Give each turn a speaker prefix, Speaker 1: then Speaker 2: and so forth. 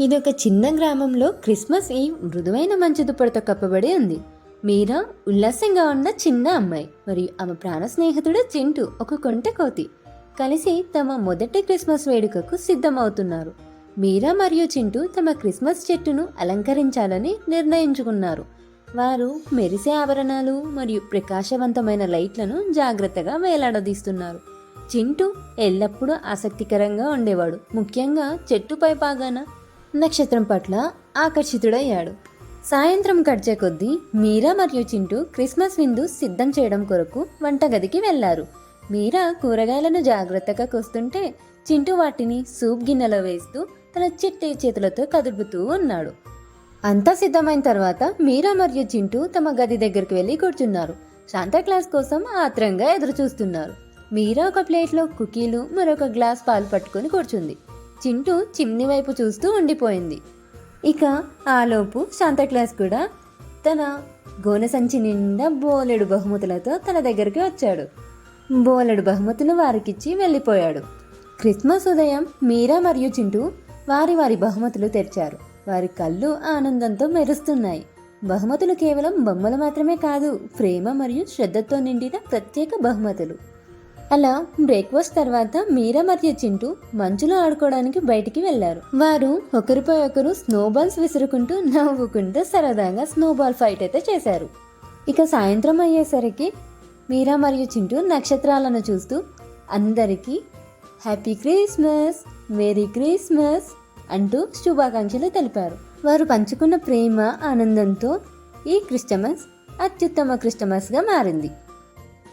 Speaker 1: ఇదొక చిన్న గ్రామంలో క్రిస్మస్ ఈవ్ మృదువైన మంచు దుప్పటితో కప్పబడి ఉంది. మీరా ఉల్లాసంగా ఉన్న చిన్న అమ్మాయి మరియు ఆమె ప్రాణ స్నేహితుడు చింటూ ఒక కొంటె కోతి కలిసి తమ మొదటి క్రిస్మస్ వేడుకకు సిద్ధమవుతున్నారు. మీరా మరియు చింటూ తమ క్రిస్మస్ చెట్టును అలంకరించాలని నిర్ణయించుకున్నారు. వారు మెరిసే ఆభరణాలు మరియు ప్రకాశవంతమైన లైట్లను జాగ్రత్తగా వేలాడదీస్తున్నారు. చింటూ ఎల్లప్పుడూ ఆసక్తికరంగా ఉండేవాడు, ముఖ్యంగా చెట్టుపై భాగాన నక్షత్రం పట్ల ఆకర్షితుడయ్యాడు. సాయంత్రం గడిచే కొద్దీ మీరా మరియు చింటూ క్రిస్మస్ విందు సిద్ధం చేయడం కొరకు వంటగదికి వెళ్లారు. మీరా కూరగాయలను జాగ్రత్తగా కోస్తుంటే చింటూ వాటిని సూప్ గిన్నెలో వేస్తూ తన చిట్టి చేతులతో కదుపుతూ ఉన్నాడు. అంతా సిద్ధమైన తర్వాత మీరా మరియు చింటూ తమ గది దగ్గరికి వెళ్ళి కూర్చున్నారు. శాంతాక్లాస్ కోసం ఆత్రంగా ఎదురు చూస్తున్నారు. మీరా ఒక ప్లేట్లో కుకీలు మరొక గ్లాస్ పాలు పట్టుకొని కూర్చుంది. చింటూ చిమ్ని వైపు చూస్తూ ఉండిపోయింది. ఇక ఆలోపు శాంతాక్లాస్ కూడా తన గోనె సంచి నిండా బోలెడు బహుమతులతో తన దగ్గరికి వచ్చాడు. బోలెడు బహుమతులు వారికిచ్చి వెళ్ళిపోయాడు. క్రిస్మస్ ఉదయం మీరా మరియు చింటూ వారి వారి బహుమతులు తెరిచారు. వారి కళ్ళు ఆనందంతో మెరుస్తున్నాయి. బహుమతులు కేవలం బొమ్మలు మాత్రమే కాదు, ప్రేమ మరియు శ్రద్ధతో నిండిన ప్రత్యేక బహుమతులు. అలా బ్రేక్ఫాస్ట్ తర్వాత మీరా మరియు చింటూ మంచులో ఆడుకోవడానికి బయటికి వెళ్లారు. వారు ఒకరిపై ఒకరు స్నోబాల్స్ విసురుకుంటూ నవ్వుకుంటూ సరదాగా స్నోబాల్ ఫైట్ అయితే చేశారు. ఇక సాయంత్రం అయ్యేసరికి మీరా మరియు చింటూ నక్షత్రాలను చూస్తూ అందరికీ హ్యాపీ క్రిస్మస్, మేరీ క్రిస్మస్ అంటూ శుభాకాంక్షలు తెలిపారు. వారు పంచుకున్న ప్రేమ ఆనందంతో ఈ క్రిస్టమస్ అత్యుత్తమ క్రిస్టమస్గా మారింది.